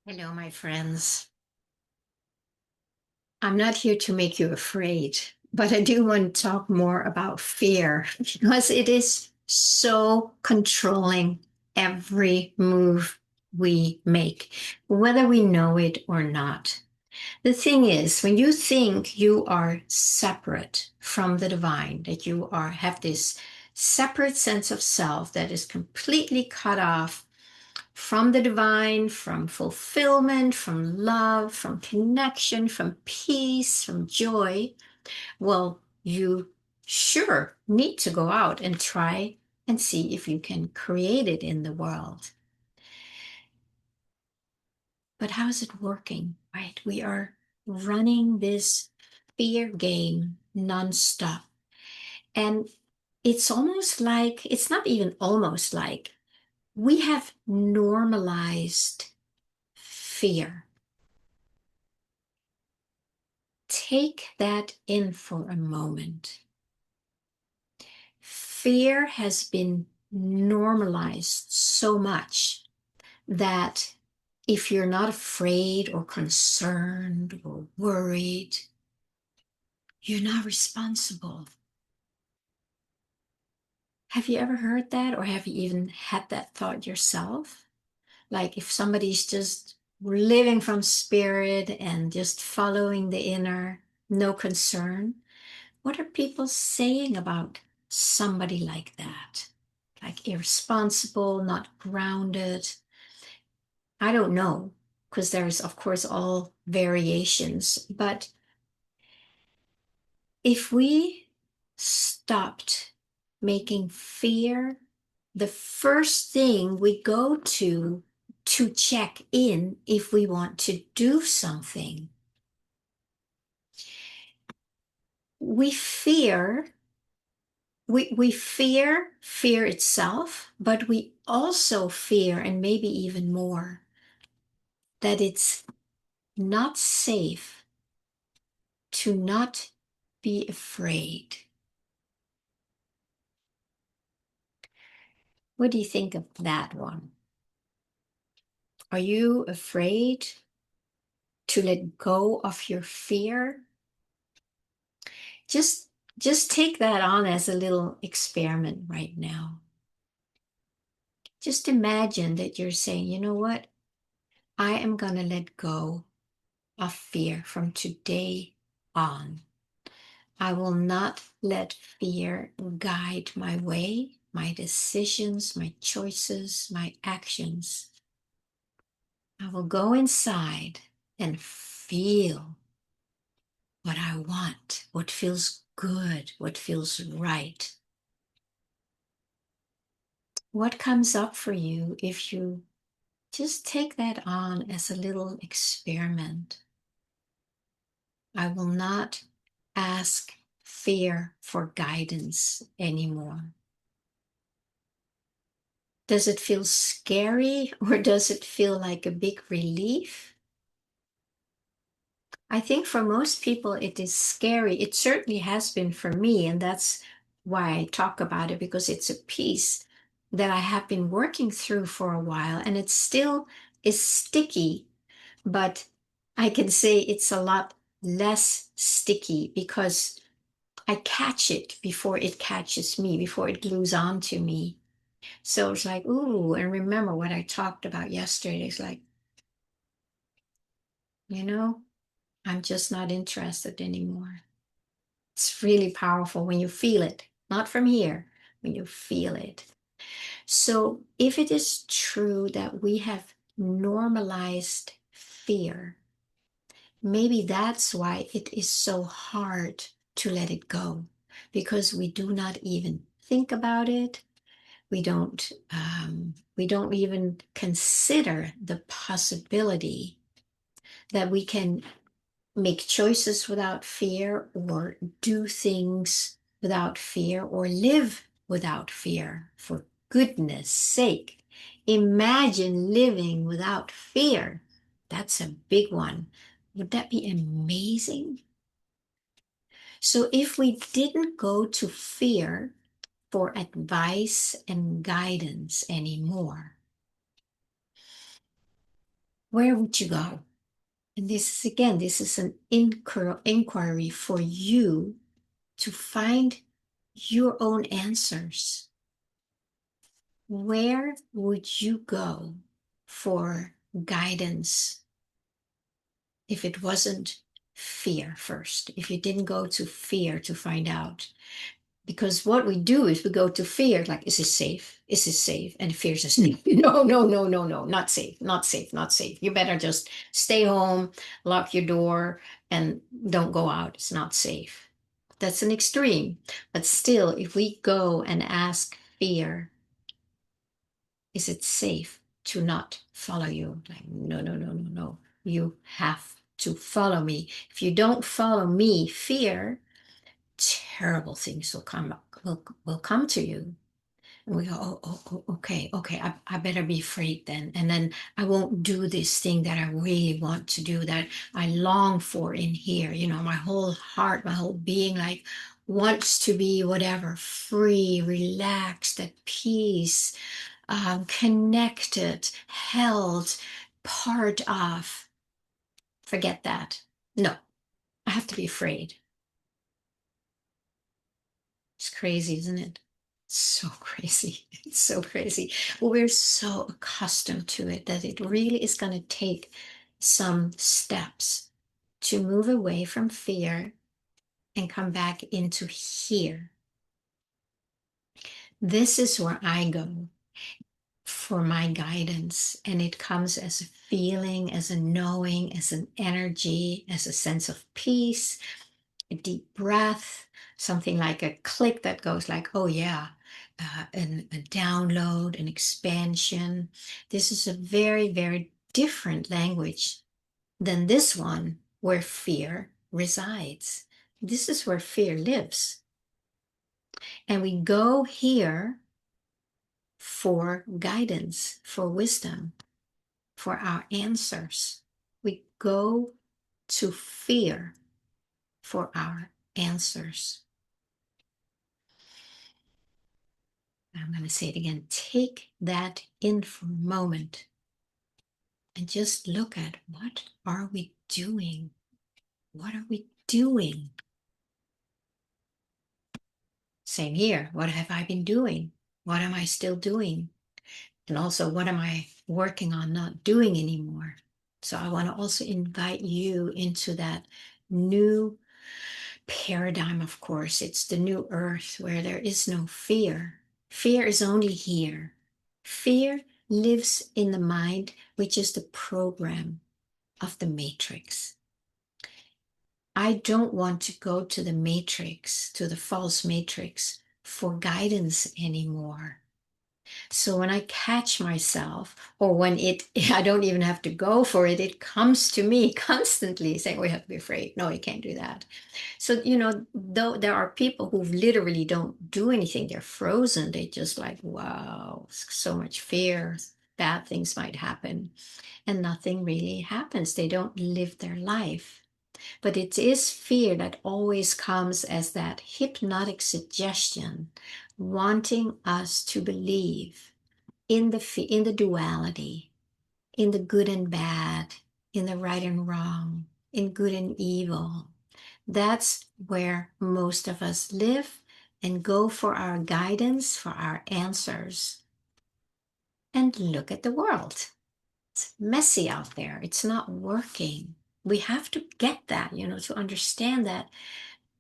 Hello, my friends. I'm not here to make you afraid, but I do want to talk more about fear because it is so controlling every move we make, whether we know it or not. The thing is, when you think you are separate from the divine, that you have this separate sense of self that is completely cut off from the divine, from fulfillment, from love, from connection, from peace, from joy, well, you sure need to go out and try and see if you can create it in the world. But how is it working, right? We are running this fear game nonstop. And it's almost like, it's not even almost like, we have normalized fear. Take that in for a moment. Fear has been normalized so much that if you're not afraid or concerned or worried, you're not responsible. Have you ever heard that, or have you even had that thought yourself? Like if somebody's just living from spirit and just following the inner, no concern. What are people saying about somebody like that? Like irresponsible, not grounded. I don't know, because there's, of course, all variations. But if we stopped making fear the first thing we go to check in if we want to do something, we fear we fear fear itself, but we also fear, and maybe even more, that it's not safe to not be afraid. What do you think of that one? Are you afraid to let go of your fear? Just just take that on as a little experiment right now. Just imagine that you're saying, you know what? I am going to let go of fear from today on. I will not let fear guide my way, my decisions, my choices, my actions. I will go inside and feel what I want, what feels good, what feels right. What comes up for you if you just take that on as a little experiment? I will not ask fear for guidance anymore. Does it feel scary or does it feel like a big relief? I think for most people it is scary. It certainly has been for me, and that's why I talk about it, because it's a piece that I have been working through for a while, and it still is sticky, but I can say it's a lot less sticky because I catch it before it catches me, before it glues onto me. So it's like, ooh, and remember what I talked about yesterday. It's like, you know, I'm just not interested anymore. It's really powerful when you feel it, not from here, when you feel it. So if it is true that we have normalized fear, maybe that's why it is so hard to let it go, because we do not even think about it. We don't even consider the possibility that we can make choices without fear, or do things without fear, or live without fear. For goodness sake, imagine living without fear. That's a big one. Would that be amazing? So if we didn't go to fear for advice and guidance anymore, where would you go? And this is an inquiry for you to find your own answers. Where would you go for guidance if it wasn't fear first? If you didn't go to fear to find out? Because what we do is we go to fear, like, is it safe? Is it safe? And fear says, no, no, no, no, no, not safe, not safe, not safe. You better just stay home, lock your door, and don't go out. It's not safe. That's an extreme. But still, if we go and ask fear, is it safe to not follow you? Like, no, no, no, no, no. You have to follow me. If you don't follow me, fear, terrible things will come to you. And we go, okay, I better be afraid then. And then I won't do this thing that I really want to do, that I long for in here. You know, my whole heart, my whole being, like, wants to be whatever, free, relaxed, at peace, connected, held, part of. Forget that. No, I have to be afraid. It's crazy, isn't it? So crazy. It's so crazy. Well, we're so accustomed to it that it really is going to take some steps to move away from fear and come back into here. This is where I go for my guidance, and it comes as a feeling, as a knowing, as an energy, as a sense of peace, a deep breath, something like a click that goes like, oh yeah, a download, an expansion. This is a very, very different language than this one where fear resides. This is where fear lives. And we go here for guidance, for wisdom, for our answers. We go to fear for our answers. I'm going to say it again. Take that in for a moment and just look at, what are we doing? What are we doing? Same here. What have I been doing? What am I still doing? And also, what am I working on not doing anymore? So I want to also invite you into that new paradigm, of course. It's the new earth where there is no fear. Fear is only here. Fear lives in the mind, which is the program of the matrix. I don't want to go to the matrix, to the false matrix, for guidance anymore. So when I catch myself, or when I don't even have to go for it, it comes to me constantly saying, we have to be afraid. No, you can't do that. So, though there are people who literally don't do anything, they're frozen. They just like, wow, so much fear, bad things might happen. And nothing really happens. They don't live their life. But it is fear that always comes as that hypnotic suggestion, wanting us to believe in the duality, in the good and bad, in the right and wrong, in good and evil. That's where most of us live and go for our guidance, for our answers. And look at the world. It's messy out there. It's not working. We have to get that, to understand that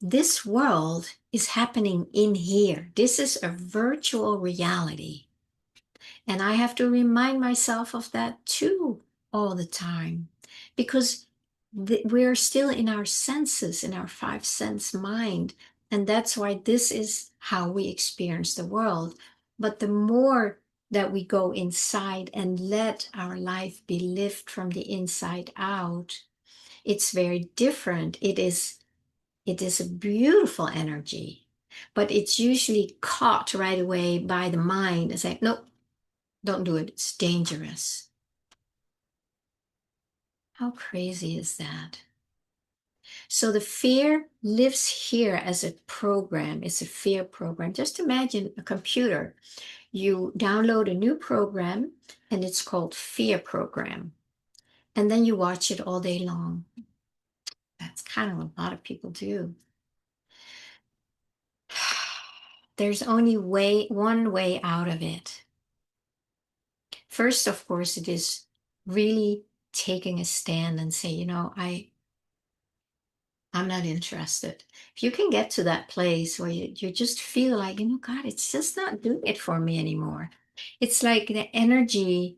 this world is happening in here. This is a virtual reality. And I have to remind myself of that too all the time, because we're still in our senses, in our five sense mind. And that's why this is how we experience the world. But the more that we go inside and let our life be lived from the inside out, it's very different. It is a beautiful energy, but it's usually caught right away by the mind and say, nope, don't do it. It's dangerous. How crazy is that? So the fear lives here as a program. It's a fear program. Just imagine a computer. You download a new program and it's called fear program. and then you watch it all day long. That's kind of what a lot of people do. There's only one way out of it. First, of course, it is really taking a stand and say, I'm not interested. If you can get to that place where you just feel like, God, it's just not doing it for me anymore. It's like the energy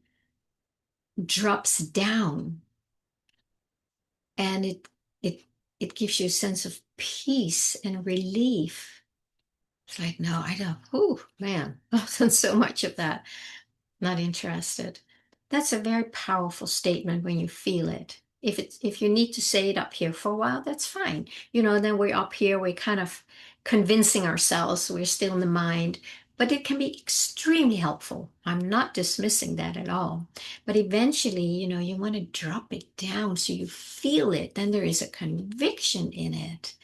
drops down, and it it gives you a sense of peace and relief. It's like, no, I don't. Oh man, I've done so much of that. Not interested. That's a very powerful statement when you feel it. If you need to say it up here for a while, that's fine. Then we're up here, we're kind of convincing ourselves we're still in the mind, but it can be extremely helpful. I'm not dismissing that at all. But eventually, you want to drop it down so you feel it. Then there is a conviction in it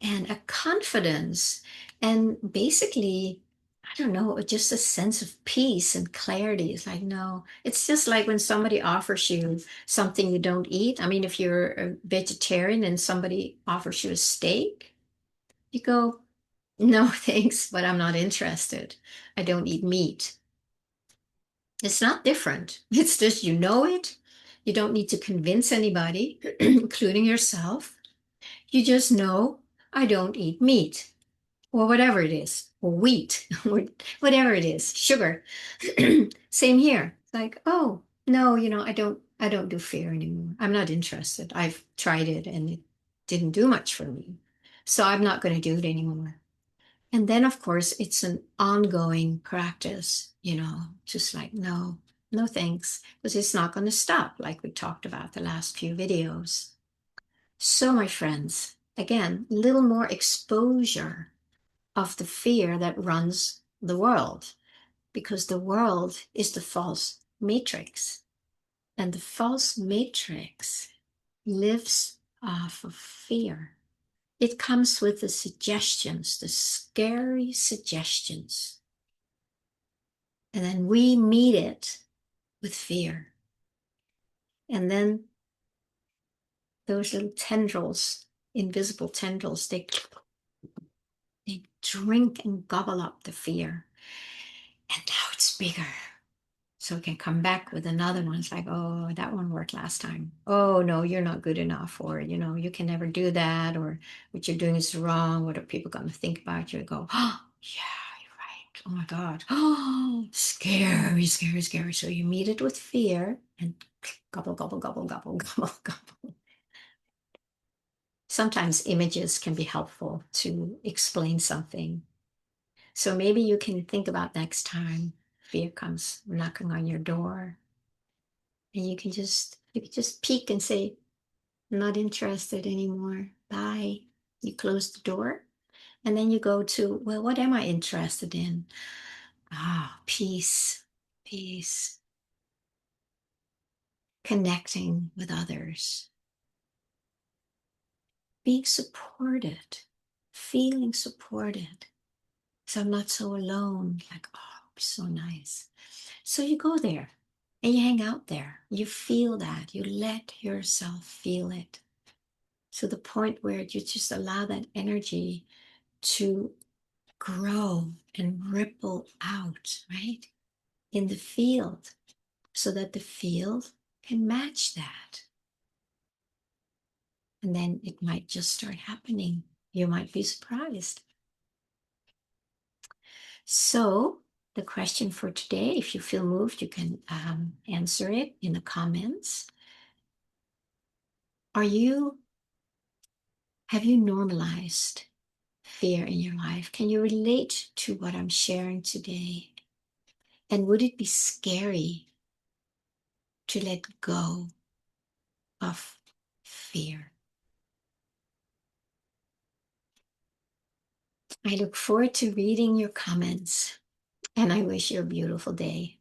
and a confidence, and basically, I don't know, just a sense of peace and clarity. It's like, no, it's just like when somebody offers you something you don't eat. I mean, if you're a vegetarian and somebody offers you a steak, you go, no, thanks, but I'm not interested. I don't eat meat. It's not different. It's just you know it. You don't need to convince anybody, including yourself. You just know I don't eat meat, or whatever it is, or wheat, or whatever it is, sugar. Same here. It's like, oh, no, I don't do fear anymore. I'm not interested. I've tried it and it didn't do much for me. So I'm not going to do it anymore. And then, of course, it's an ongoing practice, just like, no, no thanks, because it's not going to stop, like we talked about the last few videos. So, my friends, again, a little more exposure of the fear that runs the world, because the world is the false matrix. And the false matrix lives off of fear. It comes with the suggestions, the scary suggestions. And then we meet it with fear. And then those little tendrils, invisible tendrils, they drink and gobble up the fear. And now it's bigger. So it can come back with another one. It's like, oh, that one worked last time. Oh, no, you're not good enough. Or, you can never do that. Or what you're doing is wrong. What are people going to think about you? Go, oh, yeah, you're right. Oh, my God. Oh, scary, scary, scary. So you meet it with fear and gobble, gobble, gobble, gobble, gobble, gobble. Sometimes images can be helpful to explain something. So maybe you can think about next time fear comes knocking on your door, and you can just peek and say, I'm not interested anymore. Bye. You close the door, and then you go to, well, what am I interested in? Peace, peace, connecting with others, being supported, feeling supported. So I'm not so alone. Like, oh, so nice. So you go there and you hang out there. You feel that. You let yourself feel it to the point where you just allow that energy to grow and ripple out, right? In the field, so that the field can match that. And then it might just start happening. You might be surprised. So, the question for today, if you feel moved, you can answer it in the comments. Have you normalized fear in your life? Can you relate to what I'm sharing today? And would it be scary to let go of fear? I look forward to reading your comments, and I wish you a beautiful day.